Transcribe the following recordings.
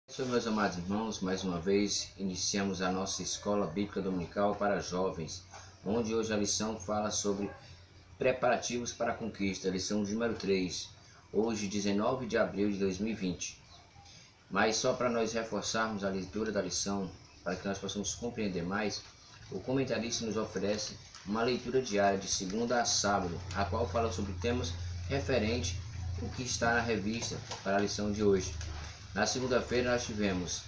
Senhor, meus amados irmãos, mais uma vez iniciamos a nossa escola bíblica dominical para jovens, onde hoje a lição fala sobre preparativos para a conquista, lição número 3, hoje 19 de abril de 2020. Mas só para nós reforçarmos a leitura da lição, para que nós possamos compreender mais, o comentarista nos oferece uma leitura diária de segunda a sábado, a qual fala sobre temas referentes ao que está na revista para a lição de hoje. Na segunda-feira nós tivemos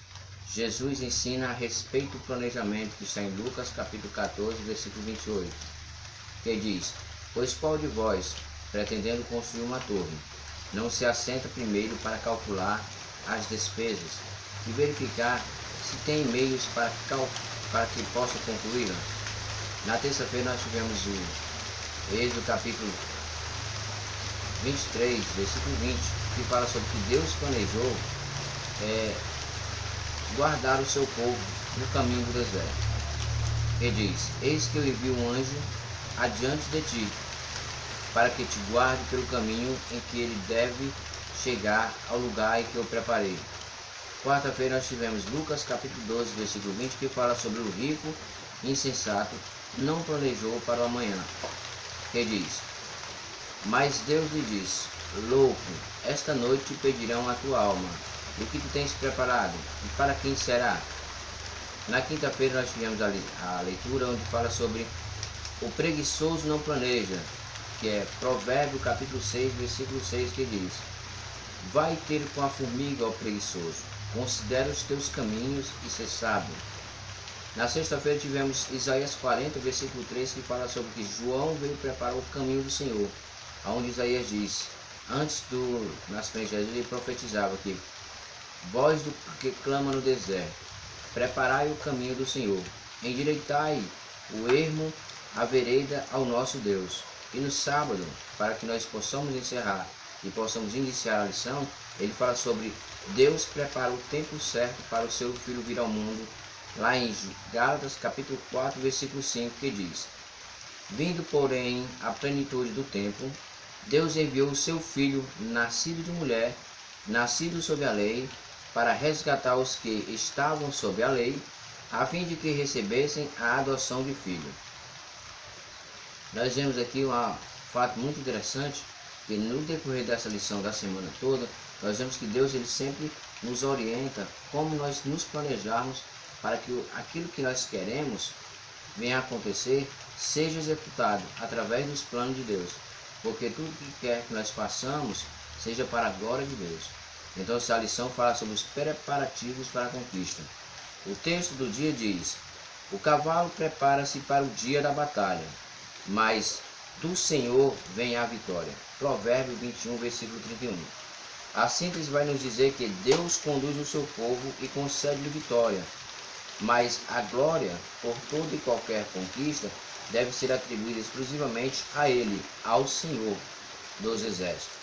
Jesus ensina a respeito do planejamento, que está em Lucas capítulo 14, versículo 28, que diz: Pois qual de vós, pretendendo construir uma torre, não se assenta primeiro para calcular as despesas e verificar se tem meios para que possa concluí-la? Na terça-feira nós tivemos o Êxodo capítulo 23, versículo 20, que fala sobre que Deus planejou guardar o seu povo no caminho do deserto. E diz: Eis que eu envio um anjo adiante de ti, para que te guarde pelo caminho em que ele deve chegar ao lugar em que eu preparei. Quarta-feira nós tivemos Lucas capítulo 12, versículo 20, que fala sobre o rico insensato não planejou para o amanhã. Que diz: Mas Deus lhe disse: Louco, esta noite te pedirão a tua alma. O que tu tens preparado? E para quem será? Na quinta-feira nós tivemos a leitura onde fala sobre o preguiçoso não planeja, que é Provérbio capítulo 6, versículo 6, que diz: Vai ter com a formiga, ó preguiçoso, considera os teus caminhos e ser sábio. Na sexta-feira tivemos Isaías 40, versículo 3, que fala sobre que João veio preparar o caminho do Senhor, onde Isaías diz: Antes do nascimento de Jesus, ele profetizava que voz do que clama no deserto, preparai o caminho do Senhor, endireitai o ermo, a vereda ao nosso Deus. E no sábado, para que nós possamos encerrar e possamos iniciar a lição, ele fala sobre Deus prepara o tempo certo para o seu Filho vir ao mundo, lá em Gálatas capítulo 4, versículo 5, que diz: Vindo, porém, a plenitude do tempo, Deus enviou o seu Filho, nascido de mulher, nascido sob a lei, para resgatar os que estavam sob a lei, a fim de que recebessem a adoção de filho. Nós vemos aqui um fato muito interessante, que no decorrer dessa lição da semana toda, nós vemos que Deus ele sempre nos orienta como nós nos planejarmos para que aquilo que nós queremos venha a acontecer, seja executado através dos planos de Deus, porque tudo que quer que nós façamos seja para a glória de Deus. Então essa lição fala sobre os preparativos para a conquista. O texto do dia diz: O cavalo prepara-se para o dia da batalha, mas do Senhor vem a vitória. Provérbio 21, versículo 31. A síntese vai nos dizer que Deus conduz o seu povo e concede-lhe vitória, mas a glória por toda e qualquer conquista deve ser atribuída exclusivamente a Ele, ao Senhor dos Exércitos.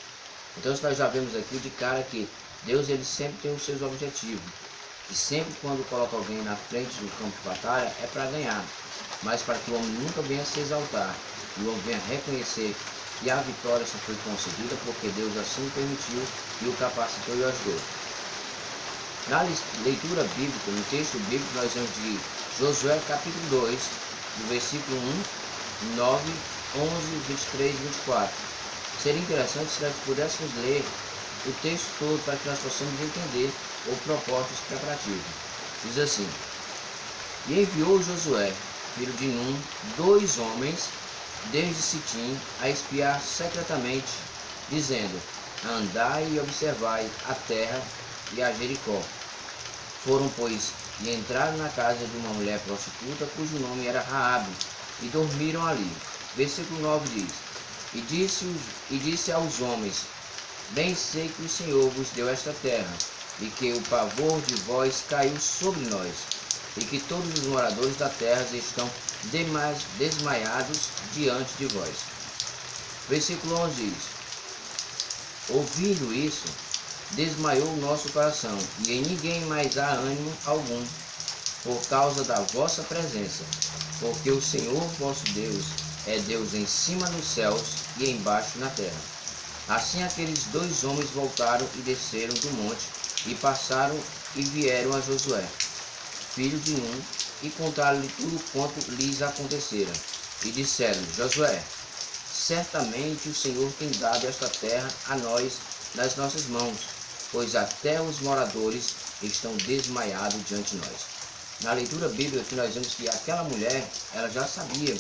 Então nós já vemos aqui de cara que Deus ele sempre tem os seus objetivos, e sempre quando coloca alguém na frente do campo de batalha é para ganhar, mas para que o homem nunca venha se exaltar, e o homem venha reconhecer que a vitória só foi concedida porque Deus assim permitiu e o capacitou e o ajudou. Na leitura bíblica, no texto bíblico, nós vemos de Josué capítulo 2, do versículo 1, 9, 11, 23 e 24. Seria interessante se nós pudéssemos ler o texto todo para que nós possamos entender o propósito dos preparativos. Diz assim: E enviou Josué, filho de Num, 2 homens, desde Sitim, a espiar secretamente, dizendo: Andai e observai a terra e a Jericó. Foram, pois, e entraram na casa de uma mulher prostituta, cujo nome era Raabe, e dormiram ali. Versículo 9 diz: E disse aos homens: Bem sei que o Senhor vos deu esta terra, e que o pavor de vós caiu sobre nós, e que todos os moradores da terra estão desmaiados diante de vós. Versículo 11 diz: Ouvindo isso, desmaiou o nosso coração, e em ninguém mais há ânimo algum, por causa da vossa presença, porque o Senhor vosso Deus é Deus em cima nos céus e embaixo na terra. Assim aqueles 2 homens voltaram e desceram do monte, E passaram e vieram a Josué, filho de Nun, e contaram-lhe tudo quanto lhes acontecera. E disseram: Josué, certamente o Senhor tem dado esta terra a nós nas nossas mãos, pois até os moradores estão desmaiados diante de nós. Na leitura bíblica que nós vemos que aquela mulher, ela já sabia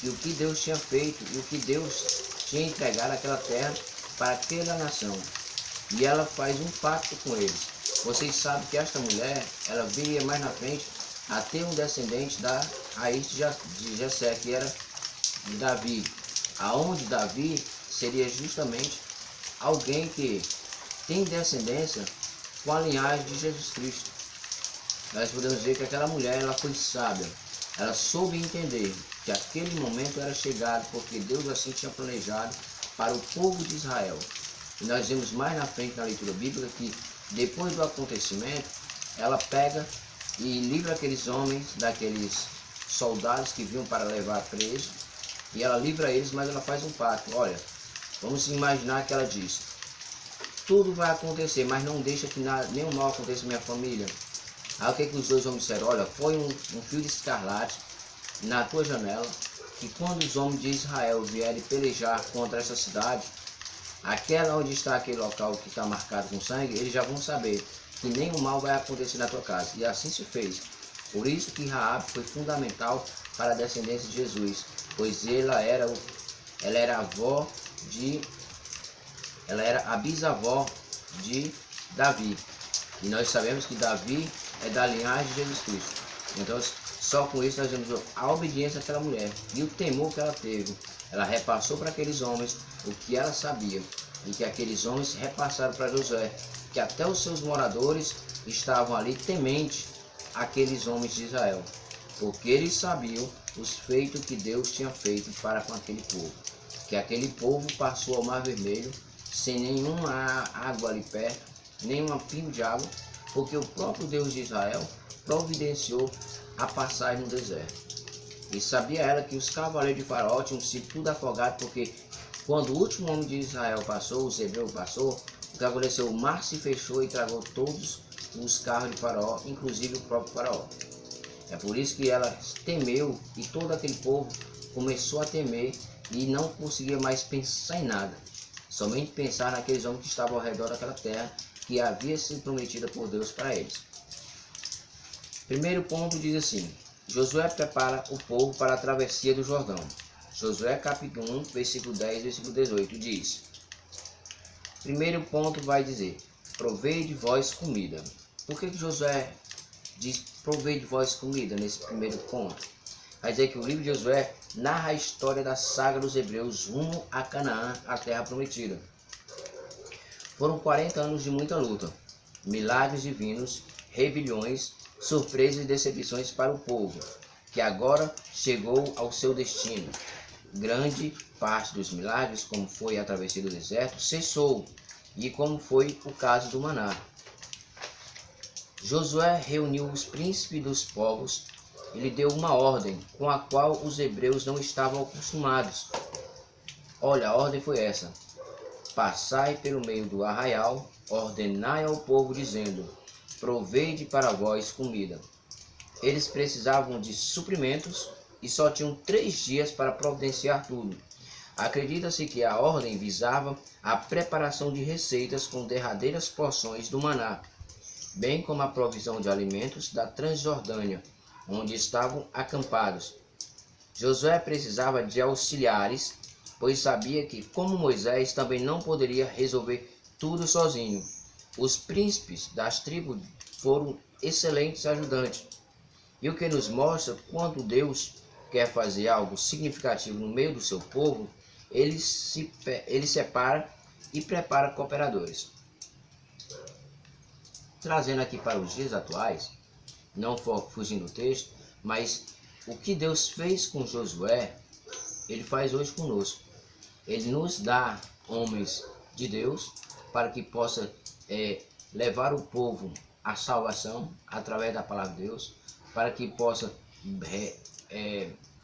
que o que Deus tinha feito e o que Deus tinha entregado aquela terra para aquela nação. E ela faz um pacto com eles. Vocês sabem que esta mulher, ela viria mais na frente a ter um descendente da raiz de Jessé, que era de Davi. Aonde Davi seria justamente alguém que tem descendência com a linhagem de Jesus Cristo. Nós podemos ver que aquela mulher, ela foi sábia. Ela soube entender que aquele momento era chegado porque Deus assim tinha planejado para o povo de Israel. E nós vemos mais na frente na leitura bíblica que depois do acontecimento, ela pega e livra aqueles homens daqueles soldados que vinham para levar preso. E ela livra eles, mas ela faz um pacto. Olha, vamos imaginar que ela diz: tudo vai acontecer, mas não deixa que nenhum mal aconteça à minha família. Aí o que os dois homens disseram? Olha, põe um fio de escarlate na tua janela, que quando os homens de Israel vierem pelejar contra essa cidade, aquela onde está aquele local que está marcado com sangue, eles já vão saber que nenhum mal vai acontecer na tua casa. E assim se fez. Por isso que Raabe foi fundamental para a descendência de Jesus, pois ela era a bisavó de Davi. E nós sabemos que Davi é da linhagem de Jesus Cristo. Então, só com isso nós vemos a obediência daquela mulher e o temor que ela teve. Ela repassou para aqueles homens o que ela sabia, e que aqueles homens repassaram para Josué, que até os seus moradores estavam ali temente àqueles homens de Israel, porque eles sabiam os feitos que Deus tinha feito para com aquele povo, que aquele povo passou ao Mar Vermelho sem nenhuma água ali perto, nenhum pingo de água, porque o próprio Deus de Israel providenciou a passagem no deserto. E sabia ela que os cavaleiros de Faraó tinham sido tudo afogados, porque quando o último homem de Israel passou, os hebreus passou, o que aconteceu? O mar se fechou e tragou todos os carros de Faraó, inclusive o próprio Faraó. É por isso que ela temeu, e todo aquele povo começou a temer e não conseguia mais pensar em nada, somente pensar naqueles homens que estavam ao redor daquela terra que havia sido prometida por Deus para eles. Primeiro ponto diz assim: Josué prepara o povo para a travessia do Jordão. Josué capítulo 1, versículo 10, versículo 18 diz: primeiro ponto vai dizer: provei de vós comida. Por que Josué diz provei de vós comida nesse primeiro ponto? Vai dizer que o livro de Josué narra a história da saga dos hebreus rumo a Canaã, a terra prometida. Foram 40 anos de muita luta, milagres divinos, rebeliões, surpresas e decepções para o povo, que agora chegou ao seu destino. Grande parte dos milagres, como foi a travessia do deserto, cessou, e como foi o caso do maná. Josué reuniu os príncipes dos povos e lhe deu uma ordem com a qual os hebreus não estavam acostumados. Olha, a ordem foi essa: passai pelo meio do arraial, ordenai ao povo, dizendo: provei para vós comida. Eles precisavam de suprimentos e só tinham 3 dias para providenciar tudo. Acredita-se que a ordem visava a preparação de receitas com derradeiras porções do maná, bem como a provisão de alimentos da Transjordânia, onde estavam acampados. Josué precisava de auxiliares, pois sabia que, como Moisés, também não poderia resolver tudo sozinho. Os príncipes das tribos foram excelentes ajudantes. E o que nos mostra quando Deus quer fazer algo significativo no meio do seu povo, ele separa e prepara cooperadores. Trazendo aqui para os dias atuais, não fugindo do texto, mas o que Deus fez com Josué, Ele faz hoje conosco. Ele nos dá homens de Deus para que possa levar o povo à salvação através da palavra de Deus, para que possa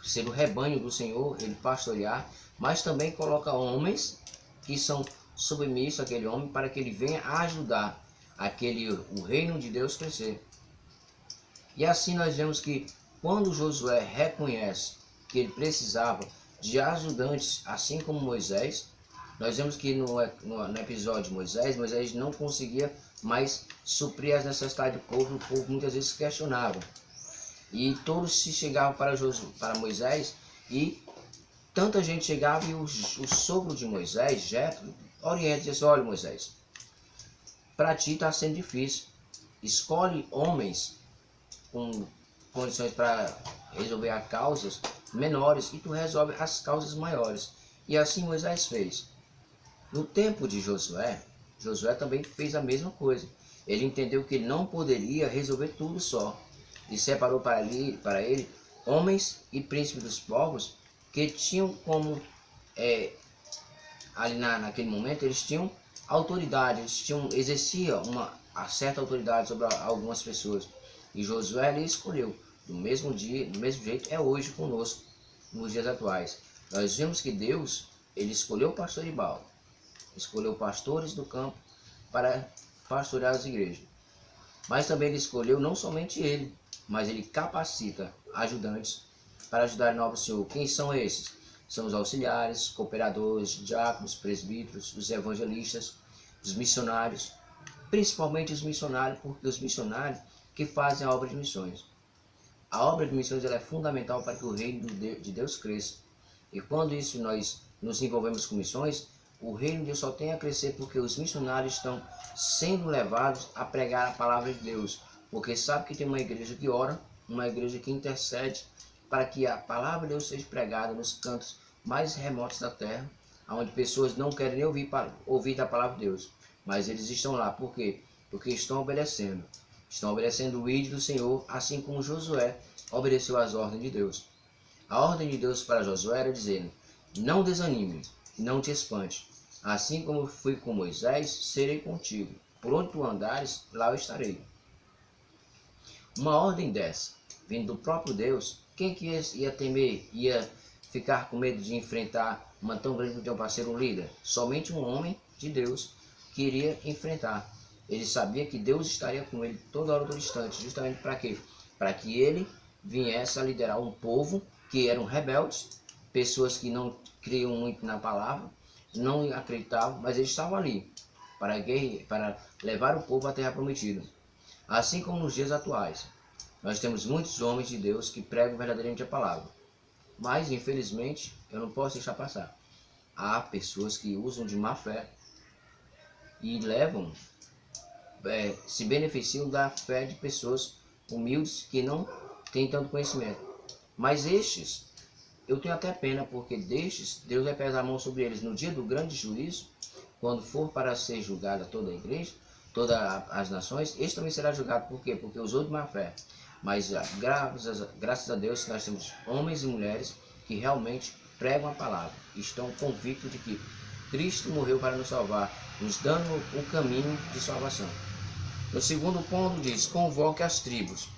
ser o rebanho do Senhor, Ele pastorear, mas também coloca homens que são submissos àquele homem para que ele venha a ajudar o reino de Deus crescer. E assim nós vemos que quando Josué reconhece que ele precisava de ajudantes, assim como Moisés, nós vemos que no episódio de Moisés não conseguia mais suprir as necessidades do povo, o povo muitas vezes questionava. E todos se chegavam para Moisés, e tanta gente chegava, e o sogro de Moisés, Jetro, orienta e diz: olha, Moisés, para ti está sendo difícil, escolhe homens com condições para resolver as causas menores e tu resolve as causas maiores. E assim Moisés fez. No tempo de Josué, Josué também fez a mesma coisa. Ele entendeu que ele não poderia resolver tudo só, e separou para ele homens e príncipes dos povos que tinham como, ali naquele momento, eles tinham autoridade, exercia uma certa autoridade sobre algumas pessoas. E Josué ele escolheu, do mesmo jeito é hoje conosco, nos dias atuais. Nós vemos que Deus, ele escolheu o pastor Ibaldo, escolheu pastores do campo para pastorear as igrejas. Mas também ele escolheu não somente ele, mas ele capacita ajudantes para ajudar no Senhor. Quem são esses? São os auxiliares, cooperadores, diáconos, presbíteros, os evangelistas, os missionários, principalmente os missionários, porque os missionários que fazem a obra de missões. A obra de missões ela é fundamental para que o reino de Deus cresça. E quando isso nós nos envolvemos com missões, o reino de Deus só tem a crescer porque os missionários estão sendo levados a pregar a palavra de Deus. Porque sabe que tem uma igreja que ora, uma igreja que intercede para que a palavra de Deus seja pregada nos cantos mais remotos da terra, onde pessoas não querem nem ouvir da palavra de Deus. Mas eles estão lá, por quê? Porque estão obedecendo. Estão obedecendo o ídolo do Senhor, assim como Josué obedeceu às ordens de Deus. A ordem de Deus para Josué era dizendo: não desanime, não te espante. Assim como fui com Moisés, serei contigo. Por onde tu andares, lá eu estarei. Uma ordem dessa, vindo do próprio Deus, quem que ia temer, ia ficar com medo de enfrentar uma tão grande como para ser um líder? Somente um homem de Deus que iria enfrentar. Ele sabia que Deus estaria com ele toda hora do instante, justamente para quê? Para que ele viesse a liderar um povo que eram rebeldes, pessoas que não criam muito na palavra, não acreditavam, mas eles estavam ali para levar o povo à terra prometida. Assim como nos dias atuais, nós temos muitos homens de Deus que pregam verdadeiramente a palavra, mas infelizmente eu não posso deixar passar. Há pessoas que usam de má fé e se beneficiam da fé de pessoas humildes que não têm tanto conhecimento. Mas estes, eu tenho até pena, porque destes, Deus vai pesar a mão sobre eles no dia do grande juízo, quando for para ser julgada toda a igreja, todas as nações. Este também será julgado, por quê? Porque usou de má fé. Mas graças a Deus nós temos homens e mulheres que realmente pregam a palavra, estão convictos de que Cristo morreu para nos salvar, nos dando o caminho de salvação. No segundo ponto diz: convoque as tribos.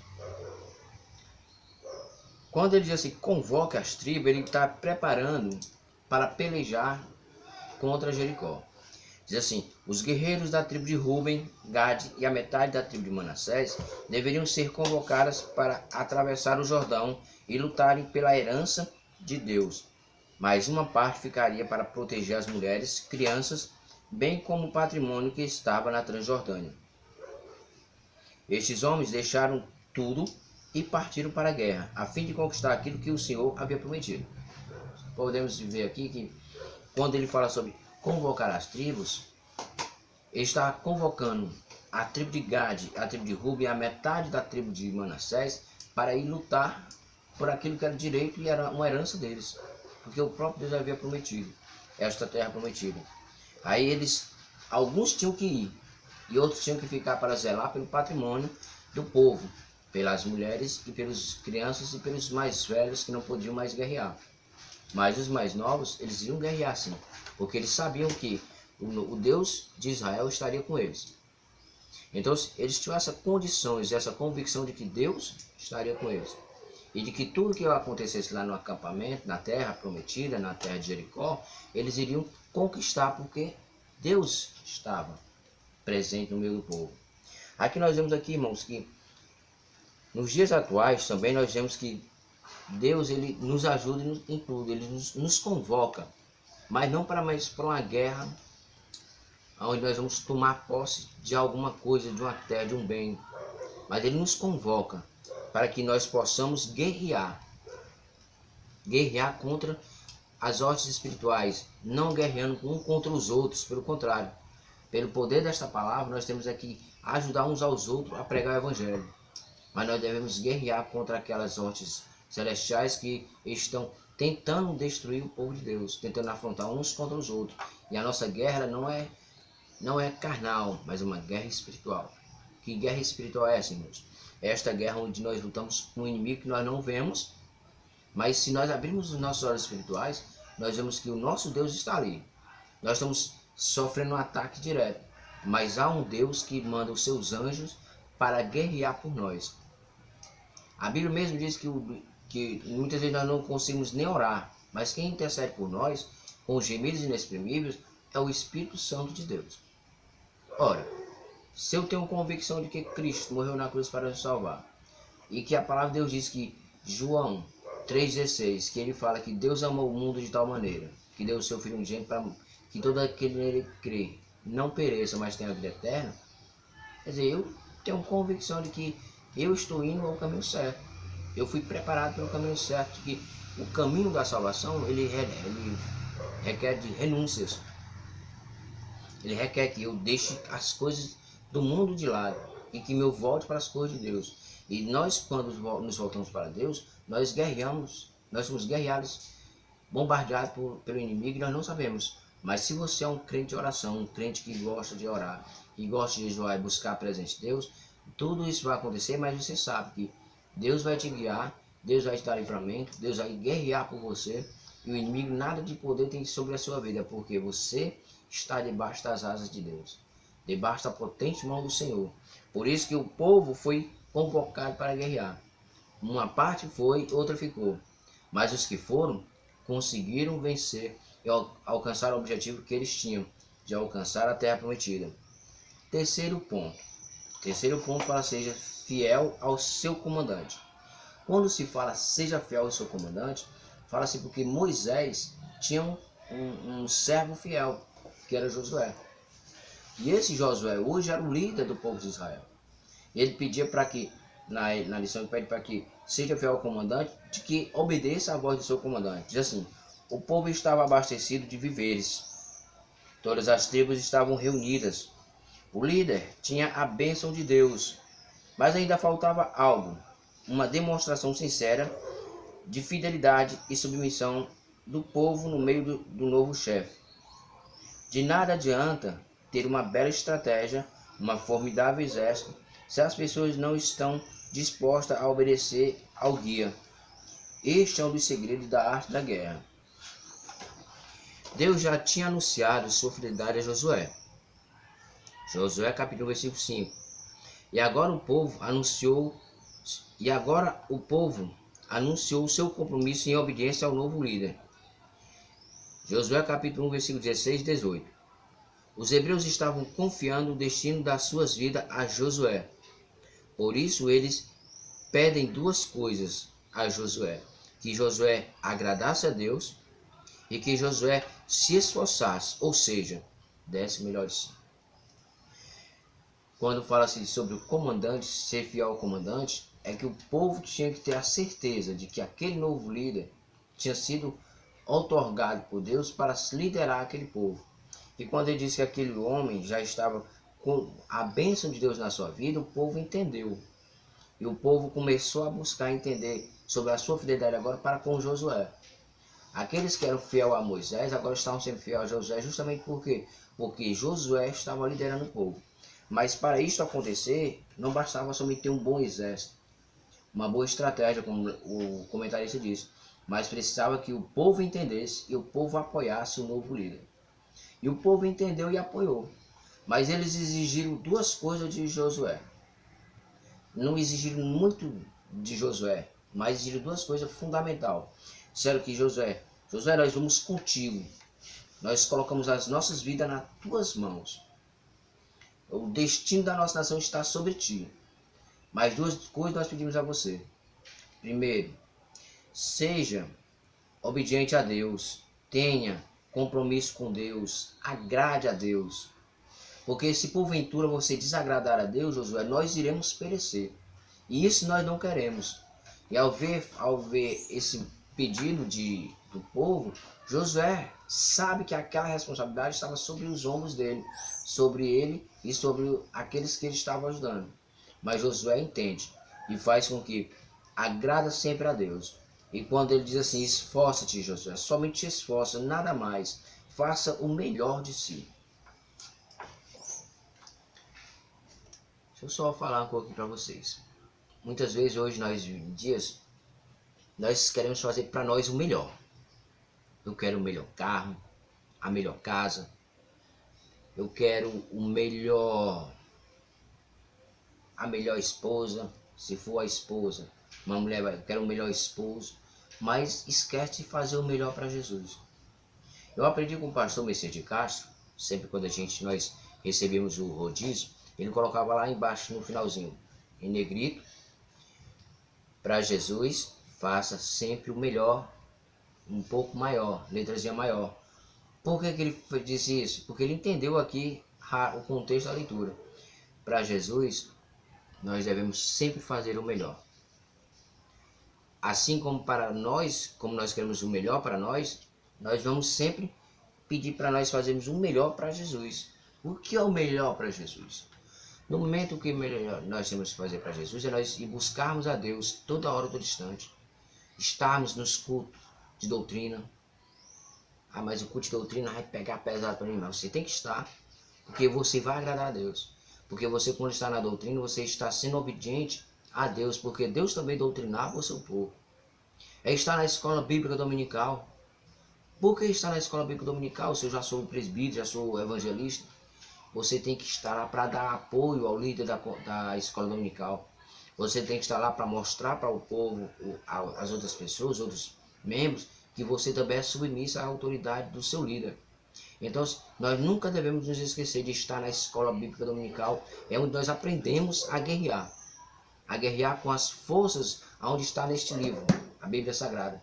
Quando ele diz assim, convoque as tribos, ele está preparando para pelejar contra Jericó. Diz assim: os guerreiros da tribo de Ruben, Gade e a metade da tribo de Manassés deveriam ser convocadas para atravessar o Jordão e lutarem pela herança de Deus. Mas uma parte ficaria para proteger as mulheres, crianças, bem como o patrimônio que estava na Transjordânia. Estes homens deixaram tudo e partiram para a guerra, a fim de conquistar aquilo que o Senhor havia prometido. Podemos ver aqui que quando ele fala sobre convocar as tribos, ele está convocando a tribo de Gade, a tribo de Ruben, a metade da tribo de Manassés, para ir lutar por aquilo que era direito e era uma herança deles, porque o próprio Deus havia prometido esta terra prometida. Aí alguns tinham que ir, e outros tinham que ficar para zelar pelo patrimônio do povo, pelas mulheres e pelas crianças e pelos mais velhos que não podiam mais guerrear. Mas os mais novos, eles iam guerrear sim, porque eles sabiam que o Deus de Israel estaria com eles. Então eles tinham essa condição, essa convicção de que Deus estaria com eles. E de que tudo que acontecesse lá no acampamento, na terra prometida, na terra de Jericó, eles iriam conquistar, porque Deus estava presente no meio do povo. Aqui nós vemos aqui, irmãos, que nos dias atuais também nós vemos que Deus ele nos ajuda em tudo, ele nos convoca, mas não para mais para uma guerra, onde nós vamos tomar posse de alguma coisa, de uma terra, de um bem, mas ele nos convoca para que nós possamos guerrear contra as hostes espirituais, não guerreando um contra os outros, pelo contrário, pelo poder desta palavra nós temos aqui ajudar uns aos outros a pregar o evangelho, mas nós devemos guerrear contra aquelas hostes celestiais que estão tentando destruir o povo de Deus, tentando afrontar uns contra os outros. E a nossa guerra não é carnal, mas uma guerra espiritual. Que guerra espiritual é essa, irmãos? É esta guerra onde nós lutamos com um inimigo que nós não vemos, mas se nós abrirmos os nossos olhos espirituais, nós vemos que o nosso Deus está ali. Nós estamos sofrendo um ataque direto, mas há um Deus que manda os seus anjos para guerrear por nós. A Bíblia mesmo diz que muitas vezes nós não conseguimos nem orar, mas quem intercede por nós, com gemidos inexprimíveis, é o Espírito Santo de Deus. Ora, se eu tenho convicção de que Cristo morreu na cruz para nos salvar, e que a palavra de Deus diz que, João 3,16, que ele fala que Deus amou o mundo de tal maneira, que deu o seu Filho unigênito para que todo aquele nele crê não pereça, mas tenha a vida eterna, quer dizer, eu tenho convicção de que eu estou indo ao caminho certo. Eu fui preparado pelo caminho certo, que o caminho da salvação, ele requer de renúncias. Ele requer que eu deixe as coisas do mundo de lado e que eu volte para as coisas de Deus. E nós, quando nos voltamos para Deus, nós guerreamos, nós somos guerreados, bombardeados pelo inimigo e nós não sabemos. Mas se você é um crente de oração, um crente que gosta de orar, que gosta de jejuar e buscar a presença de Deus, tudo isso vai acontecer, mas você sabe que Deus vai te guiar, Deus vai te dar livramento, Deus vai guerrear por você, e o inimigo nada de poder tem sobre a sua vida, porque você está debaixo das asas de Deus, debaixo da potente mão do Senhor. Por isso que o povo foi convocado para guerrear. Uma parte foi, outra ficou. Mas os que foram, conseguiram vencer e alcançar o objetivo que eles tinham, de alcançar a terra prometida. Terceiro ponto fala: seja fiel ao seu comandante. Quando se fala seja fiel ao seu comandante, fala-se porque Moisés tinha um servo fiel, que era Josué. E esse Josué hoje era o líder do povo de Israel. Ele pedia para que, na lição ele pede para que seja fiel ao comandante, de que obedeça à voz do seu comandante. Diz assim: o povo estava abastecido de víveres, todas as tribos estavam reunidas. O líder tinha a bênção de Deus, mas ainda faltava algo, uma demonstração sincera de fidelidade e submissão do povo no meio do novo chefe. De nada adianta ter uma bela estratégia, uma formidável exército, se as pessoas não estão dispostas a obedecer ao guia. Este é um dos segredos da arte da guerra. Deus já tinha anunciado sua fidelidade a Josué. Josué capítulo 1, versículo 5. E agora o povo anunciou o seu compromisso em obediência ao novo líder. Josué capítulo 1, versículo 16 e 18. Os hebreus estavam confiando o destino das suas vidas a Josué. Por isso eles pedem duas coisas a Josué: que Josué agradasse a Deus e que Josué se esforçasse, ou seja, desse o melhor de si. Quando fala-se sobre o comandante, ser fiel ao comandante, é que o povo tinha que ter a certeza de que aquele novo líder tinha sido outorgado por Deus para liderar aquele povo. E quando ele disse que aquele homem já estava com a bênção de Deus na sua vida, o povo entendeu. E o povo começou a buscar entender sobre a sua fidelidade agora para com Josué. Aqueles que eram fiel a Moisés agora estavam sendo fiel a Josué, justamente porque Josué estava liderando o povo. Mas para isto acontecer, não bastava somente ter um bom exército, uma boa estratégia, como o comentarista disse, mas precisava que o povo entendesse e o povo apoiasse o novo líder. E o povo entendeu e apoiou. Mas eles exigiram duas coisas de Josué. Não exigiram muito de Josué, mas exigiram duas coisas fundamentais. Disseram que Josué, nós vamos contigo. Nós colocamos as nossas vidas nas tuas mãos. O destino da nossa nação está sobre ti. Mas duas coisas nós pedimos a você. Primeiro, seja obediente a Deus. Tenha compromisso com Deus. Agrade a Deus. Porque se porventura você desagradar a Deus, Josué, nós iremos perecer. E isso nós não queremos. E ao ver esse pedido do povo, Josué sabe que aquela responsabilidade estava sobre os ombros dele, sobre ele e sobre aqueles que ele estava ajudando. Mas Josué entende e faz com que agrada sempre a Deus. E quando ele diz assim, esforça-te, Josué, somente te esforça, nada mais, faça o melhor de si. Deixa eu só falar um pouco para vocês. Muitas vezes hoje, nós queremos fazer para nós o melhor. Eu quero o melhor carro, a melhor casa. Eu quero a melhor esposa, se for a esposa. Uma mulher eu quero o melhor esposo. Mas esquece de fazer o melhor para Jesus. Eu aprendi com o pastor Messias de Castro, sempre quando nós recebemos o rodízio, ele colocava lá embaixo no finalzinho, em negrito, para Jesus, faça sempre o melhor, um pouco maior, letrazinha maior. Por que ele disse isso? Porque ele entendeu aqui o contexto da leitura. Para Jesus, nós devemos sempre fazer o melhor. Assim como para nós, como nós queremos o melhor para nós vamos sempre pedir para nós fazermos o melhor para Jesus. O que é o melhor para Jesus? No momento que nós temos que fazer para Jesus é nós ir buscarmos a Deus toda hora, todo instante. Estarmos nos cultos de doutrina. Ah, mas o culto de doutrina vai pegar pesado para mim. Mas você tem que estar, porque você vai agradar a Deus. Porque você, quando está na doutrina, você está sendo obediente a Deus, porque Deus também doutrinava o seu povo. É estar na escola bíblica dominical. Por que estar na escola bíblica dominical? Se eu já sou presbítero, já sou evangelista, você tem que estar lá para dar apoio ao líder da escola dominical. Você tem que estar lá para mostrar para o povo, as outras pessoas, outros membros, que você também é submisso à autoridade do seu líder. Então, nós nunca devemos nos esquecer de estar na escola bíblica dominical, é onde nós aprendemos a guerrear com as forças onde está neste livro, a Bíblia Sagrada.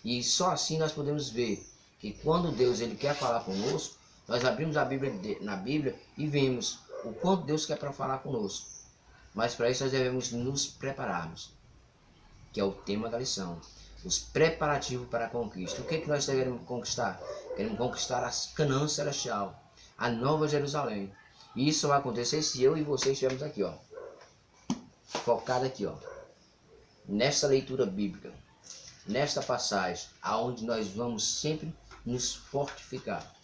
E só assim nós podemos ver que quando Deus ele quer falar conosco, nós abrimos a Bíblia na Bíblia e vemos o quanto Deus quer para falar conosco. Mas para isso nós devemos nos prepararmos, que é o tema da lição. Os preparativos para a conquista. O que é que nós devemos conquistar? Queremos conquistar a Canaã celestial, a Nova Jerusalém. E isso vai acontecer se eu e você estivermos aqui, ó, focado aqui, ó, nesta leitura bíblica, nesta passagem, aonde nós vamos sempre nos fortificar.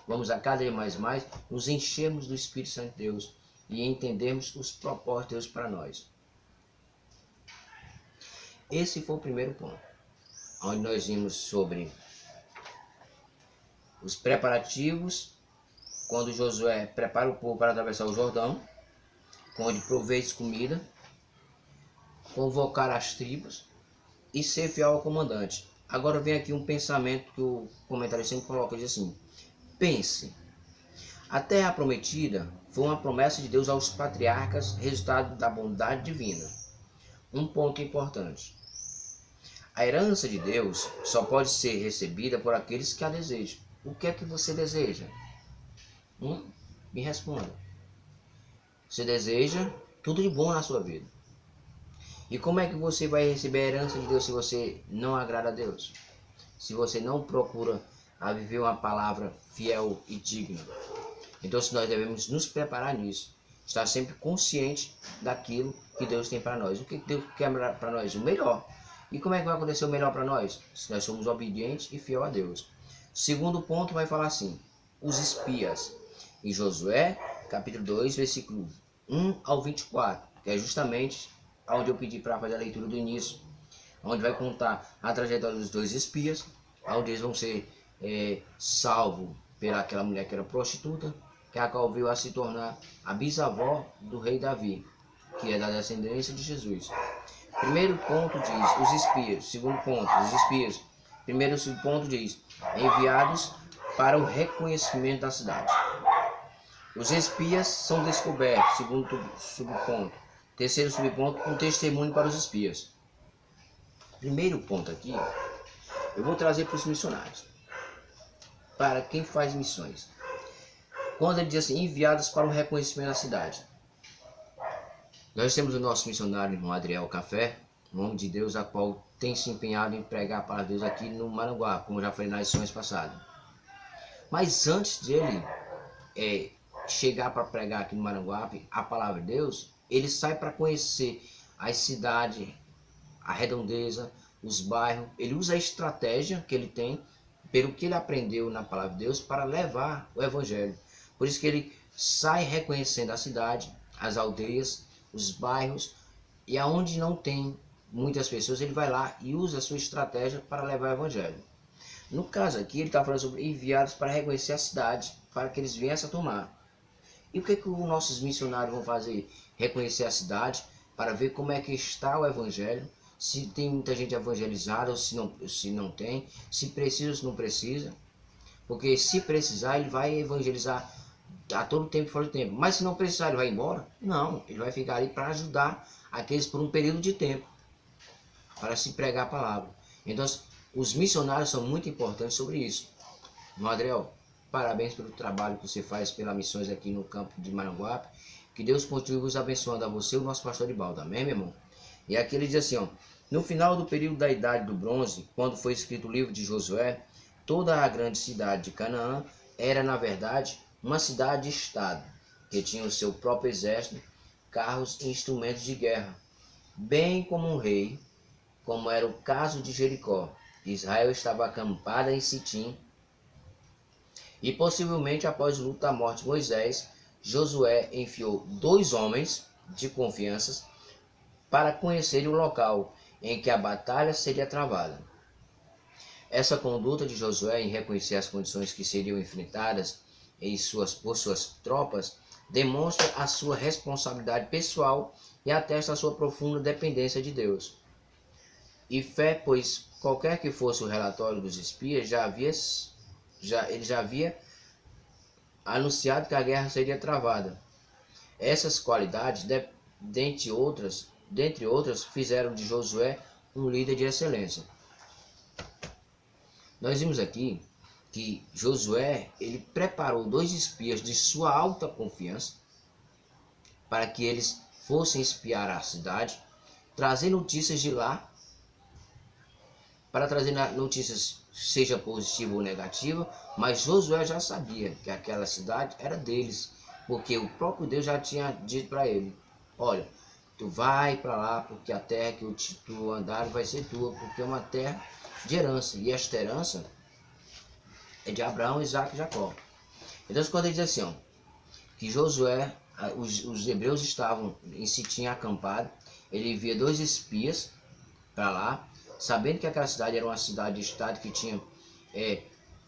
Vamos a cada dia mais nos enchermos do Espírito Santo de Deus e entendermos os propósitos de Deus para nós. Esse foi o primeiro ponto, onde nós vimos sobre os preparativos, quando Josué prepara o povo para atravessar o Jordão, onde provê comida, convocar as tribos e ser fiel ao comandante. Agora vem aqui um pensamento que o comentário sempre coloca, diz assim: pense, a terra prometida foi uma promessa de Deus aos patriarcas, resultado da bondade divina. Um ponto importante: a herança de Deus só pode ser recebida por aqueles que a desejam. O que é que você deseja? Me responda. Você deseja tudo de bom na sua vida. E como é que você vai receber a herança de Deus se você não agrada a Deus? Se você não procura a viver uma palavra fiel e digna. Então nós devemos nos preparar nisso. Estar sempre consciente daquilo que Deus tem para nós. O que Deus quer para nós? O melhor. E como é que vai acontecer o melhor para nós? Se nós somos obedientes e fiel a Deus. Segundo ponto vai falar assim: os espias. Em Josué, capítulo 2, versículo 1 ao 24. Que é justamente onde eu pedi para fazer a leitura do início. Onde vai contar a trajetória dos dois espias. Onde eles vão ser salvos pelaquela mulher que era prostituta, que a qual veio a se tornar a bisavó do rei Davi, que é da descendência de Jesus. Primeiro ponto diz, os espias. Segundo ponto, os espias. Primeiro ponto diz, enviados para o reconhecimento da cidade. Os espias são descobertos, segundo subponto. Terceiro subponto, um testemunho para os espias. Primeiro ponto aqui, eu vou trazer para os missionários. Para quem faz missões. Quando ele diz assim, enviados para o reconhecimento da cidade. Nós temos o nosso missionário, irmão Adriel Café, um homem de Deus, a qual tem se empenhado em pregar para Deus aqui no Maranguá, como já falei nas lições passadas. Mas antes dele chegar para pregar aqui no Maranguape a palavra de Deus, ele sai para conhecer as cidades, a redondeza, os bairros. Ele usa a estratégia que ele tem, pelo que ele aprendeu na palavra de Deus, para levar o evangelho. Por isso que ele sai reconhecendo a cidade, as aldeias, os bairros, e aonde não tem muitas pessoas, ele vai lá e usa a sua estratégia para levar o evangelho. No caso aqui, ele está falando sobre enviados para reconhecer a cidade, para que eles viessem a tomar. E o que os nossos missionários vão fazer? Reconhecer a cidade, para ver como é que está o evangelho, se tem muita gente evangelizada ou se não tem, se precisa ou se não precisa. Porque se precisar, ele vai evangelizar a todo tempo e fora de tempo. Mas se não precisar, ele vai embora? Não, ele vai ficar ali para ajudar aqueles por um período de tempo, para se pregar a palavra. Então, os missionários são muito importantes sobre isso. Irmão Adriel, parabéns pelo trabalho que você faz pelas missões aqui no campo de Maranguape. Que Deus continue vos abençoando a você e o nosso pastor Ibaldo. Amém, meu irmão? E aqui ele diz assim, ó, no final do período da Idade do Bronze, quando foi escrito o livro de Josué, toda a grande cidade de Canaã era, na verdade, uma cidade-estado, que tinha o seu próprio exército, carros e instrumentos de guerra, bem como um rei, como era o caso de Jericó. Israel estava acampada em Sitim, e possivelmente após o luto da morte de Moisés, Josué enviou 2 homens de confiança para conhecerem o local em que a batalha seria travada. Essa conduta de Josué em reconhecer as condições que seriam enfrentadas por suas tropas demonstra a sua responsabilidade pessoal e atesta a sua profunda dependência de Deus. E fé, pois qualquer que fosse o relatório dos espias, ele já havia anunciado que a guerra seria travada. Essas qualidades, dentre outras, fizeram de Josué um líder de excelência. Nós vimos aqui que Josué, ele preparou 2 espias de sua alta confiança para que eles fossem espiar a cidade, trazer notícias de lá, para trazer notícias, seja positiva ou negativa, mas Josué já sabia que aquela cidade era deles, porque o próprio Deus já tinha dito para ele, olha, tu vai para lá, porque a terra que tu andar vai ser tua, porque é uma terra de herança, e esta herança é de Abraão, Isaac e Jacó. Então quando ele diz assim, ó, que Josué, os hebreus estavam em Sitim acampados, ele envia 2 espias para lá, sabendo que aquela cidade era uma cidade-estado que tinha,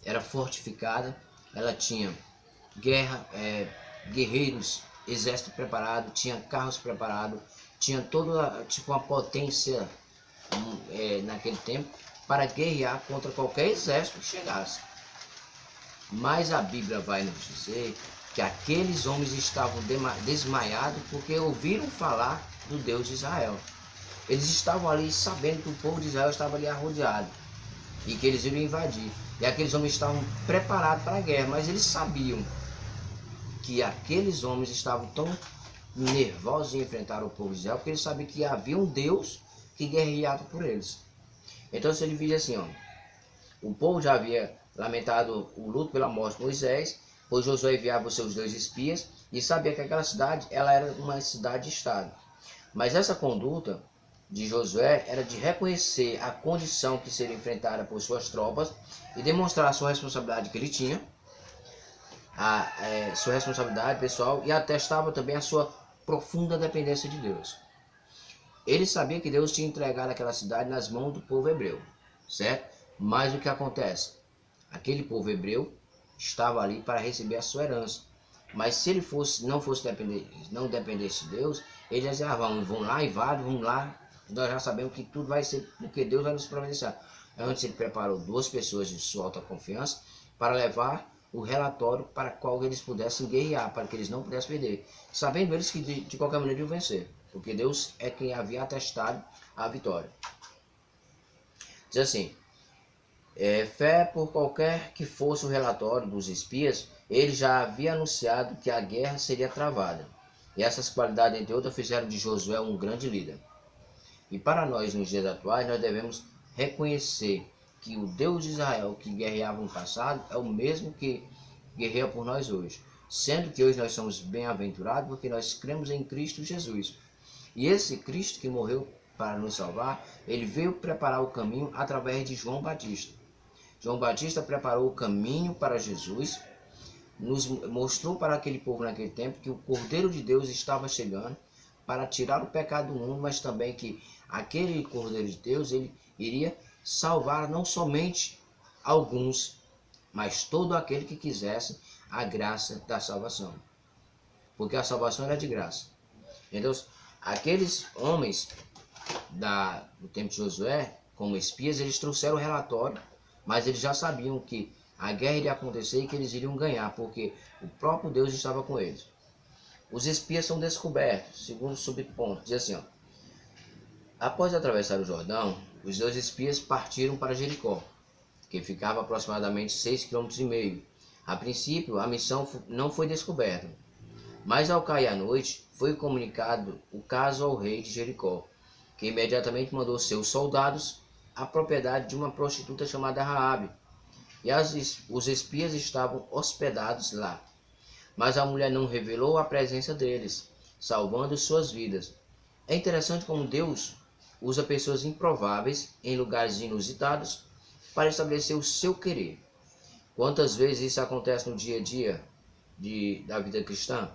era fortificada, ela tinha guerreiros, exército preparado, tinha carros preparados, tinha toda tipo uma potência naquele tempo para guerrear contra qualquer exército que chegasse. Mas a Bíblia vai nos dizer que aqueles homens estavam desmaiados porque ouviram falar do Deus de Israel. Eles estavam ali sabendo que o povo de Israel estava ali arrodeado e que eles iriam invadir. E aqueles homens estavam preparados para a guerra, mas eles sabiam que aqueles homens estavam tão nervosos em enfrentar o povo de Israel, porque eles sabiam que havia um Deus que guerreava por eles. Então ele diz assim, ó, o povo já havia lamentado o luto pela morte de Moisés, pois Josué enviava os seus 2 espias e sabia que aquela cidade ela era uma cidade-estado. Mas essa conduta de Josué era de reconhecer a condição que seria enfrentada por suas tropas e demonstrar a sua responsabilidade que ele tinha, sua responsabilidade pessoal, e atestava também a sua profunda dependência de Deus. Ele sabia que Deus tinha entregado aquela cidade nas mãos do povo hebreu, certo? Mas o que acontece? Aquele povo hebreu estava ali para receber a sua herança. Mas se ele não dependesse de Deus, ele dizia, vão lá, invadem, vão lá. Nós já sabemos que tudo vai ser porque Deus vai nos providenciar. Antes ele preparou 2 pessoas de sua alta confiança para levar o relatório para qual eles pudessem guerrear, para que eles não pudessem perder, sabendo eles que de qualquer maneira iam vencer, porque Deus é quem havia atestado a vitória. Diz assim, fé por qualquer que fosse o relatório dos espias, ele já havia anunciado que a guerra seria travada. E essas qualidades, entre outras, fizeram de Josué um grande líder. E para nós, nos dias atuais, nós devemos reconhecer que o Deus de Israel que guerreava no passado é o mesmo que guerreia por nós hoje. Sendo que hoje nós somos bem-aventurados porque nós cremos em Cristo Jesus. E esse Cristo que morreu para nos salvar, ele veio preparar o caminho através de João Batista. João Batista preparou o caminho para Jesus, nos mostrou para aquele povo naquele tempo que o Cordeiro de Deus estava chegando para tirar o pecado do mundo, mas também que aquele Cordeiro de Deus ele iria salvar não somente alguns, mas todo aquele que quisesse a graça da salvação. Porque a salvação era de graça. Então, aqueles homens do tempo de Josué, como espias, eles trouxeram o relatório, mas eles já sabiam que a guerra iria acontecer e que eles iriam ganhar, porque o próprio Deus estava com eles. Os espias são descobertos, segundo o subponto, diz assim, ó, após atravessar o Jordão, os 2 espias partiram para Jericó, que ficava aproximadamente 6,5 km. A princípio, a missão não foi descoberta, mas ao cair a noite, foi comunicado o caso ao rei de Jericó, que imediatamente mandou seus soldados à propriedade de uma prostituta chamada Raabe, e os espias estavam hospedados lá. Mas a mulher não revelou a presença deles, salvando suas vidas. É interessante como Deus usa pessoas improváveis em lugares inusitados para estabelecer o seu querer. Quantas vezes isso acontece no dia a dia da vida cristã?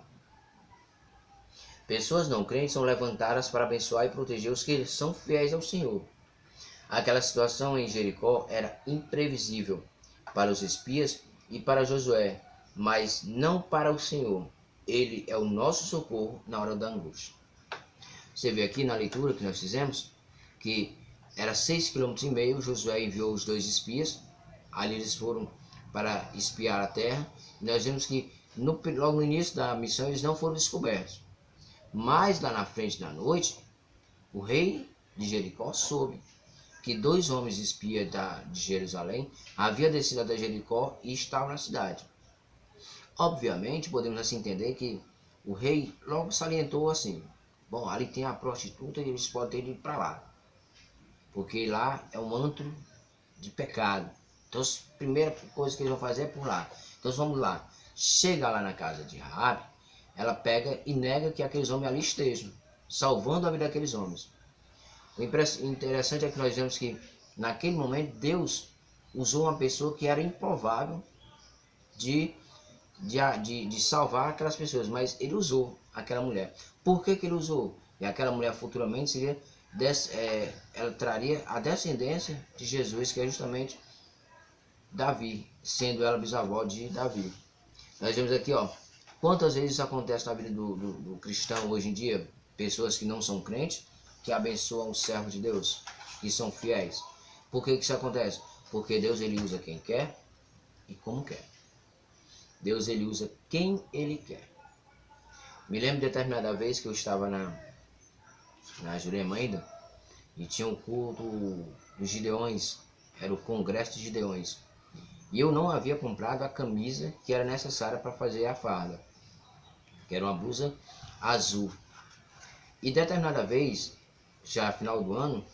Pessoas não crentes são levantadas para abençoar e proteger os que são fiéis ao Senhor. Aquela situação em Jericó era imprevisível para os espias e para Josué, mas não para o Senhor. Ele é o nosso socorro na hora da angústia. Você vê aqui na leitura que nós fizemos que era 6,5 km, Josué enviou os 2 espias, ali eles foram para espiar a terra, e nós vemos que logo no início da missão eles não foram descobertos. Mas lá na frente da noite, o rei de Jericó soube que 2 homens espias de Jerusalém haviam descido da Jericó e estavam na cidade. Obviamente, podemos assim entender que o rei logo salientou assim, bom, ali tem a prostituta e eles podem ter ido para lá, porque lá é um antro de pecado. Então, a primeira coisa que eles vão fazer é por lá. Então, vamos lá. Chega lá na casa de Raabe, ela pega e nega que aqueles homens ali estejam, salvando a vida daqueles homens. O interessante é que nós vemos que, naquele momento, Deus usou uma pessoa que era improvável de salvar aquelas pessoas, mas ele usou aquela mulher. Por que ele usou? E aquela mulher futuramente seria ela traria a descendência de Jesus, que é justamente Davi, sendo ela bisavó de Davi. Nós vemos aqui, ó, quantas vezes isso acontece na vida do cristão hoje em dia, pessoas que não são crentes, que abençoam os servos de Deus, que são fiéis. Por que isso acontece? Porque Deus ele usa quem quer e como quer. Deus ele usa quem ele quer. Me lembro de determinada vez que eu estava na Jurema ainda, e tinha um culto dos Gideões, era o Congresso de Gideões. E eu não havia comprado a camisa que era necessária para fazer a farda, que era uma blusa azul. E determinada vez, já final do ano,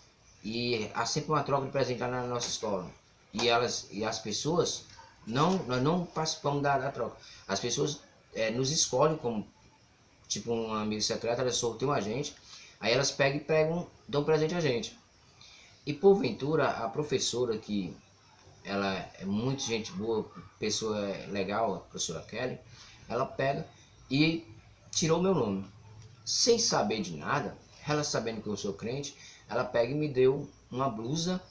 e há sempre uma troca de presente lá na nossa escola. E as pessoas, nós não participamos da troca. As pessoas nos escolhem como tipo um amigo secreto, elas sorteiam a gente, aí elas pegam, dão presente a gente. E porventura, a professora que ela é muito gente boa, pessoa legal, a professora Kelly, ela pega e tirou meu nome. Sem saber de nada, ela sabendo que eu sou crente, ela pega e me deu uma blusa,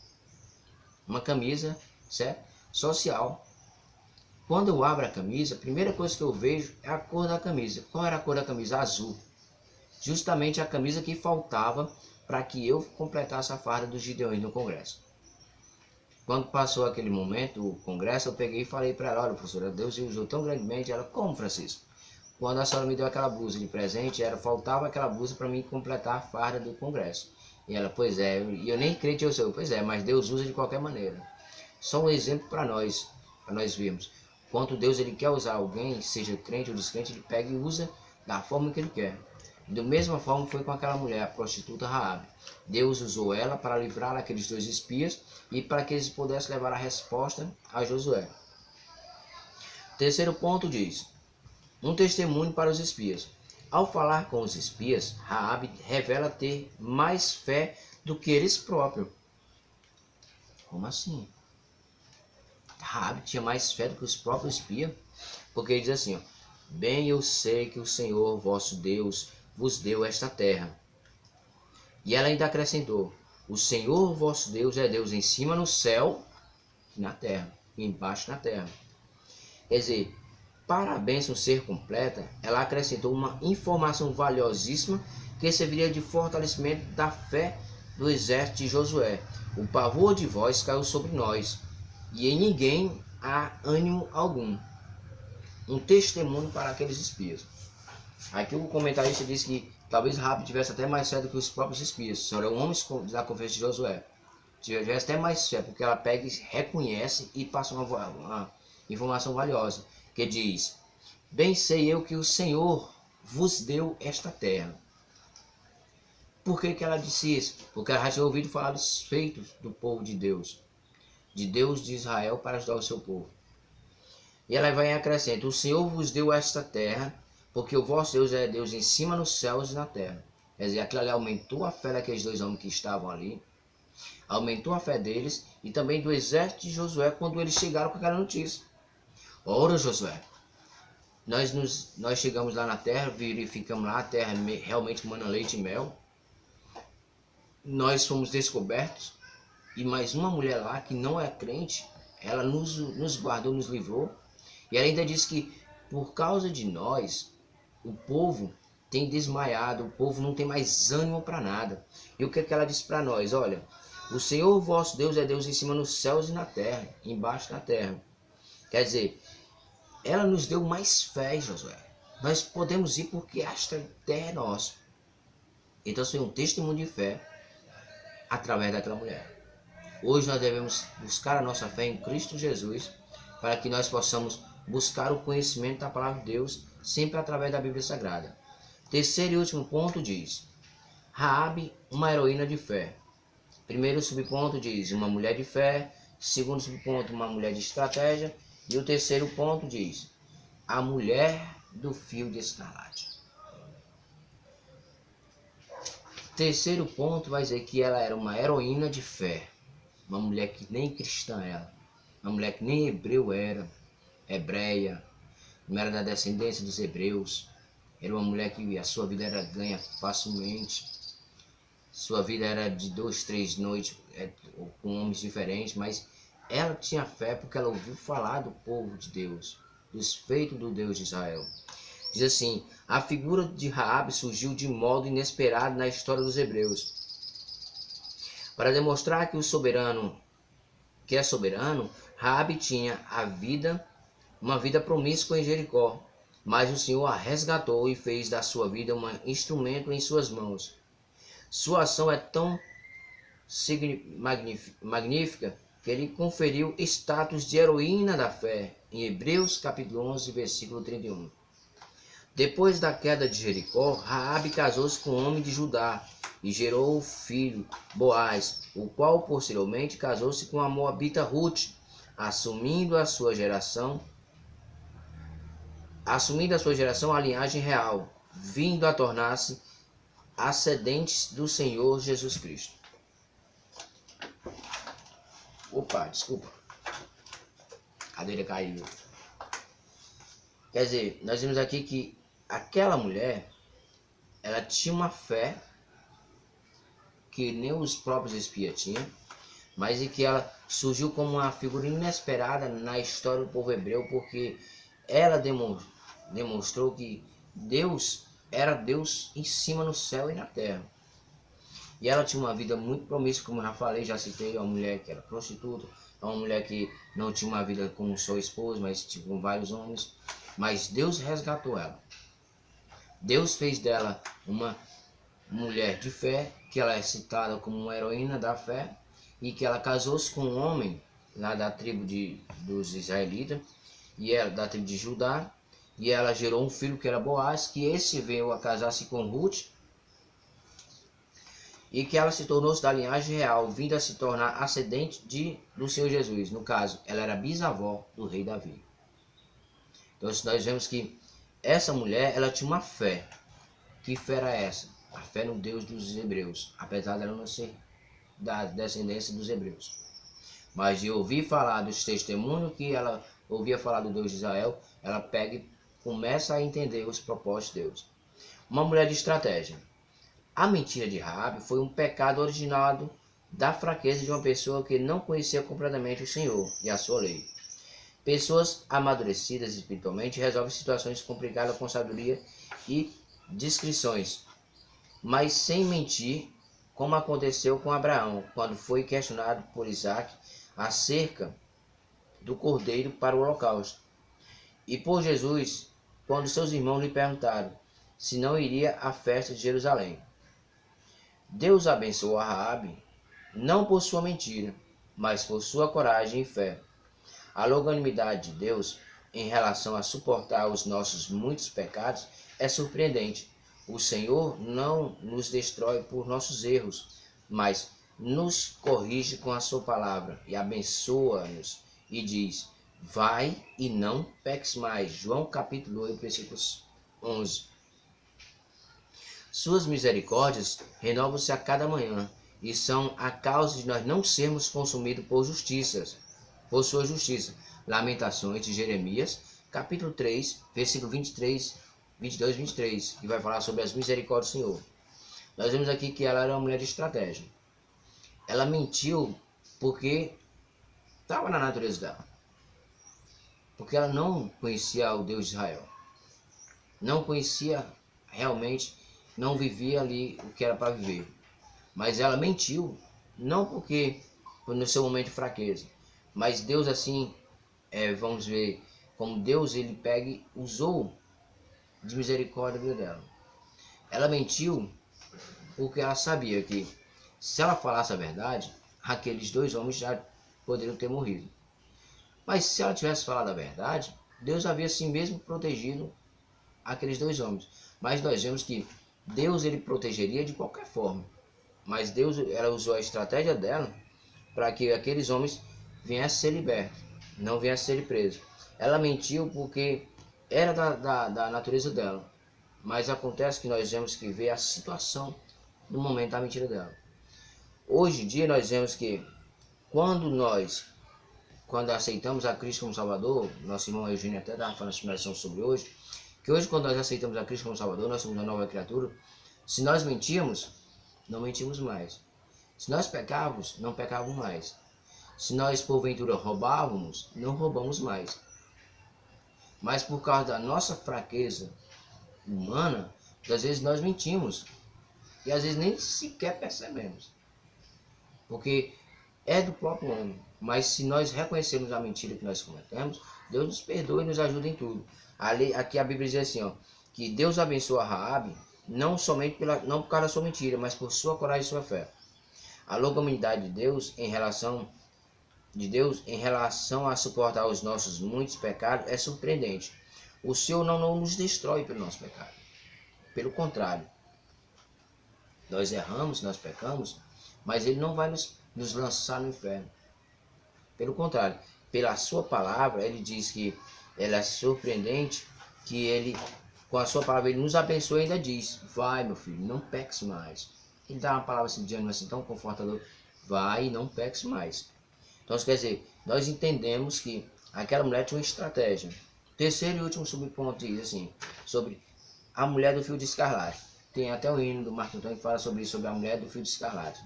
uma camisa, certo? Social. Quando eu abro a camisa, a primeira coisa que eu vejo é a cor da camisa. Qual era a cor da camisa? Azul. Justamente a camisa que faltava para que eu completasse a farda dos Gideões no Congresso. Quando passou aquele momento, o congresso, eu peguei e falei para ela: olha, professora, Deus usou tão grandemente. Ela: como, Francisco? Quando a senhora me deu aquela blusa de presente, faltava aquela blusa para mim completar a farda do congresso. E ela: pois é, e eu nem creio que eu sou. Pois é, mas Deus usa de qualquer maneira. Só um exemplo para nós vermos. Quando Deus ele quer usar alguém, seja crente ou descrente, ele pega e usa da forma que ele quer. Da mesma forma foi com aquela mulher, a prostituta Raabe. Deus usou ela para livrar aqueles 2 espias e para que eles pudessem levar a resposta a Josué. Terceiro ponto diz: um testemunho para os espias. Ao falar com os espias, Raabe revela ter mais fé do que eles próprios. Como assim? Raabe tinha mais fé do que os próprios espias? Porque ele diz assim: ó, bem eu sei que o Senhor vosso Deus vos deu esta terra. E ela ainda acrescentou: o Senhor vosso Deus é Deus em cima no céu e na terra, e embaixo na terra. Quer dizer, para a bênção ser completa, ela acrescentou uma informação valiosíssima que serviria de fortalecimento da fé do exército de Josué. O pavor de vós caiu sobre nós, e em ninguém há ânimo algum. Um testemunho para aqueles espias. Aqui o comentarista diz que talvez Raabe tivesse até mais fé do que os próprios espias. São homens da conferência de Josué. Tivesse até mais fé, porque ela pega e reconhece e passa uma informação valiosa, que diz: bem sei eu que o Senhor vos deu esta terra. Por que ela disse isso? Porque ela já tinha ouvido falar dos feitos do povo de Deus de Israel para ajudar o seu povo. E ela vai e acrescenta: o Senhor vos deu esta terra, porque o vosso Deus é Deus em cima nos céus e na terra. Quer dizer, aquilo ali aumentou a fé daqueles 2 homens que estavam ali, aumentou a fé deles e também do exército de Josué quando eles chegaram com aquela notícia. Ora, Josué, nós chegamos lá na terra, verificamos lá a terra realmente mana leite e mel. Nós fomos descobertos e mais uma mulher lá que não é crente, ela nos guardou, nos livrou. E ela ainda diz que por causa de nós, o povo tem desmaiado, o povo não tem mais ânimo para nada. E o que ela diz para nós? Olha, o Senhor vosso Deus é Deus em cima nos céus e na terra, embaixo da terra. Quer dizer, ela nos deu mais fé, Josué. Nós podemos ir porque esta terra é nossa. Então foi um testemunho de fé através daquela mulher. Hoje nós devemos buscar a nossa fé em Cristo Jesus para que nós possamos buscar o conhecimento da palavra de Deus sempre através da Bíblia Sagrada. Terceiro e último ponto diz: Raabe, uma heroína de fé. Primeiro subponto diz: uma mulher de fé. Segundo subponto, uma mulher de estratégia. E o terceiro ponto diz: a mulher do fio de escarlate. Terceiro ponto vai dizer que ela era uma heroína de fé. Uma mulher que nem cristã era. Uma mulher que nem hebreu era. Hebreia. Não era da descendência dos hebreus. Era uma mulher que a sua vida era ganha facilmente. Sua vida era de 2, 3 noites com homens diferentes. Mas ela tinha fé porque ela ouviu falar do povo de Deus. Dos feitos do Deus de Israel. Diz assim: a figura de Raabe surgiu de modo inesperado na história dos hebreus. Para demonstrar que é soberano, Raabe tinha uma vida promíscua em Jericó, mas o Senhor a resgatou e fez da sua vida um instrumento em suas mãos. Sua ação é tão magnífica que ele conferiu status de heroína da fé em Hebreus capítulo 11, versículo 31. Depois da queda de Jericó, Raabe casou-se com um homem de Judá e gerou o filho Boaz, o qual posteriormente casou-se com a moabita Ruth, assumindo a sua geração a linhagem real, vindo a tornar-se ascendentes do Senhor Jesus Cristo. Opa, desculpa. A cadeira caiu. Quer dizer, nós vimos aqui que aquela mulher, ela tinha uma fé que nem os próprios espias tinham, mas em que ela surgiu como uma figura inesperada na história do povo hebreu, porque ela demonstrou que Deus era Deus em cima no céu e na terra. E ela tinha uma vida muito promíscua, como eu já falei, já citei, uma mulher que era prostituta, é uma mulher que não tinha uma vida com um só esposo, mas com vários homens. Mas Deus resgatou ela. Deus fez dela uma mulher de fé, que ela é citada como uma heroína da fé, e que ela casou-se com um homem lá da tribo dos israelitas, e ela da tribo de Judá, e ela gerou um filho que era Boaz, que esse veio a casar-se com Ruth, e que ela se tornou-se da linhagem real, vindo a se tornar ascendente do Senhor Jesus. No caso, ela era bisavó do rei Davi. Então nós vemos que essa mulher, ela tinha uma fé. Que fé era essa? A fé no Deus dos hebreus, apesar dela não ser da descendência dos hebreus. Mas de ouvir falar dos testemunhos que ela ouvia falar do Deus de Israel, ela pega e começa a entender os propósitos de Deus. Uma mulher de estratégia. A mentira de Raabe foi um pecado originado da fraqueza de uma pessoa que não conhecia completamente o Senhor e a sua lei. Pessoas amadurecidas espiritualmente resolvem situações complicadas com sabedoria e discrições, mas sem mentir, como aconteceu com Abraão, quando foi questionado por Isaac acerca do cordeiro para o holocausto, e por Jesus, quando seus irmãos lhe perguntaram se não iria à festa de Jerusalém. Deus abençoou a Raabe, não por sua mentira, mas por sua coragem e fé. A longanimidade de Deus em relação a suportar os nossos muitos pecados é surpreendente. O Senhor não nos destrói por nossos erros, mas nos corrige com a sua palavra e abençoa-nos e diz: vai e não peques mais. João capítulo 8, versículos 11. Suas misericórdias renovam-se a cada manhã e são a causa de nós não sermos consumidos por sua justiça. Lamentações de Jeremias, capítulo 3, versículo 23, 22 e 23, que vai falar sobre as misericórdias do Senhor. Nós vemos aqui que ela era uma mulher de estratégia. Ela mentiu porque estava na natureza dela. Porque ela não conhecia o Deus de Israel. Não conhecia realmente, não vivia ali o que era para viver. Mas ela mentiu, não porque foi no seu momento de fraqueza, mas Deus assim, vamos ver, como Deus ele pega e usou de misericórdia a vida dela. Ela mentiu porque ela sabia que se ela falasse a verdade, aqueles dois homens já poderiam ter morrido. Mas se ela tivesse falado a verdade, Deus havia assim mesmo protegido aqueles dois homens. Mas nós vemos que Deus ele protegeria de qualquer forma. Mas Deus, ela usou a estratégia dela para que aqueles homens viessem a ser libertos, não viessem a ser presos. Ela mentiu porque era da natureza dela. Mas acontece que nós vemos que vê a situação no momento da mentira dela. Hoje em dia nós vemos que quando aceitamos a Cristo como Salvador, nosso irmão Eugênio até estava falando na lição sobre hoje, que hoje quando nós aceitamos a Cristo como Salvador, nós somos uma nova criatura. Se nós mentíamos, não mentimos mais. Se nós pecávamos, não pecávamos mais. Se nós porventura roubávamos, não roubamos mais. Mas por causa da nossa fraqueza humana, às vezes nós mentimos. E às vezes nem sequer percebemos. Porque é do próprio homem. Mas se nós reconhecermos a mentira que nós cometemos, Deus nos perdoa e nos ajuda em tudo. Aqui a Bíblia diz assim, ó, que Deus abençoa Raabe, não por causa da sua mentira, mas por sua coragem e sua fé. A longanimidade de Deus em relação a suportar os nossos muitos pecados é surpreendente. O Senhor não nos destrói pelo nosso pecado. Pelo contrário, nós erramos, nós pecamos, mas Ele não vai nos lançar no inferno. Pelo contrário, pela sua palavra, Ele diz que ela é surpreendente, que Ele, com a sua palavra, Ele nos abençoa e ainda diz: vai, meu filho, não peques mais. Ele dá uma palavra assim, de ânimo assim, tão confortador: vai e não peques mais. Então, quer dizer, nós entendemos que aquela mulher tinha uma estratégia. Terceiro e último subponto diz assim, sobre a mulher do fio de escarlate. Tem até o hino do Marco Antônio que fala sobre isso, sobre a mulher do fio de escarlate.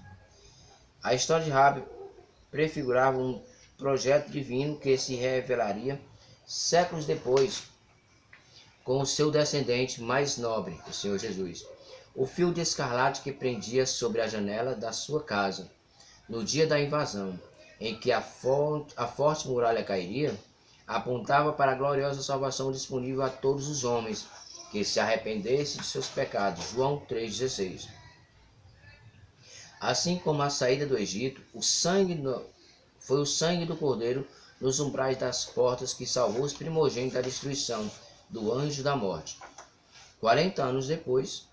A história de Raabe prefigurava um projeto divino que se revelaria séculos depois com o seu descendente mais nobre, o Senhor Jesus. O fio de escarlate que prendia sobre a janela da sua casa no dia da invasão em que a forte muralha cairia, apontava para a gloriosa salvação disponível a todos os homens que se arrependessem de seus pecados. João 3,16. Assim como a saída do Egito, foi o sangue do Cordeiro nos umbrais das portas que salvou os primogênitos da destruição do anjo da morte. 40 anos depois,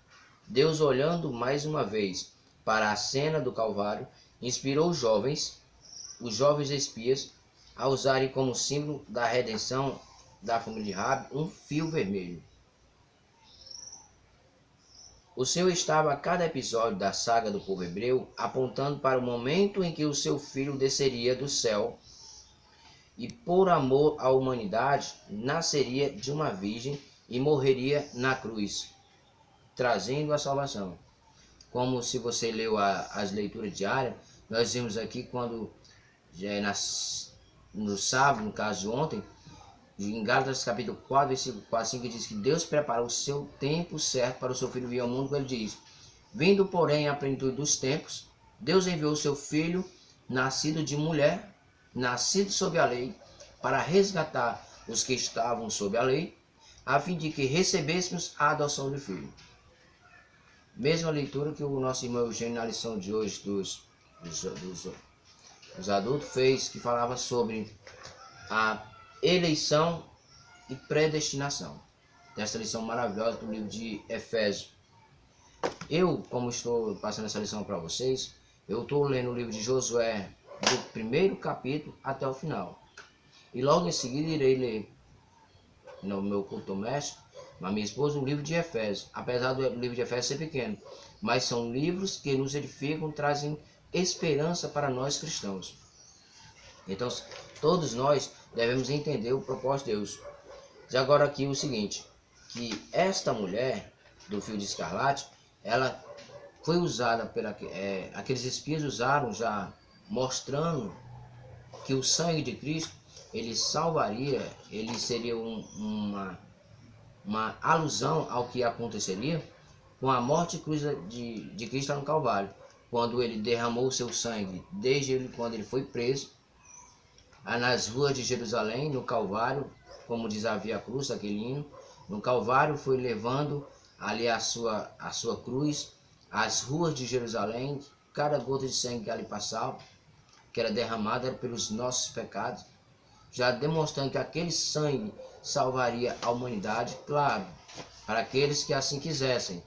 Deus, olhando mais uma vez para a cena do Calvário, inspirou os jovens espias, a usarem como símbolo da redenção da família de Rabi um fio vermelho. O Senhor estava a cada episódio da saga do povo hebreu apontando para o momento em que o seu filho desceria do céu e, por amor à humanidade, nasceria de uma virgem e morreria na cruz, trazendo a salvação. Como se você leu as leituras diárias, nós vimos aqui quando, no sábado, no caso de ontem, em Gálatas capítulo 4, versículo 4, 5, diz que Deus preparou o seu tempo certo para o seu Filho vir ao mundo, ele diz: vindo, porém, à plenitude dos tempos, Deus enviou o seu Filho, nascido de mulher, nascido sob a lei, para resgatar os que estavam sob a lei, a fim de que recebêssemos a adoção de filho. Mesma leitura que o nosso irmão Eugênio, na lição de hoje dos adultos, fez, que falava sobre a eleição e predestinação. Dessa lição maravilhosa do livro de Efésios. Eu, como estou passando essa lição para vocês, eu estou lendo o livro de Josué, do primeiro capítulo até o final. E logo em seguida irei ler, no meu culto doméstico, a minha esposa, o livro de Efésios. Apesar do livro de Efésios ser pequeno, mas são livros que nos edificam, trazem esperança para nós cristãos. Então, todos nós devemos entender o propósito de Deus. E agora aqui o seguinte, que esta mulher do fio de escarlate, ela foi usada aqueles espias usaram já, mostrando que o sangue de Cristo, ele salvaria, ele seria uma alusão ao que aconteceria com a morte e cruz de Cristo no Calvário, quando ele derramou o seu sangue, desde quando ele foi preso, nas ruas de Jerusalém, no Calvário, como diz a Via Cruz, aquele hino, no Calvário foi levando ali a sua cruz, as ruas de Jerusalém, cada gota de sangue que ali passava, que era derramada, era pelos nossos pecados, já demonstrando que aquele sangue salvaria a humanidade, claro, para aqueles que assim quisessem,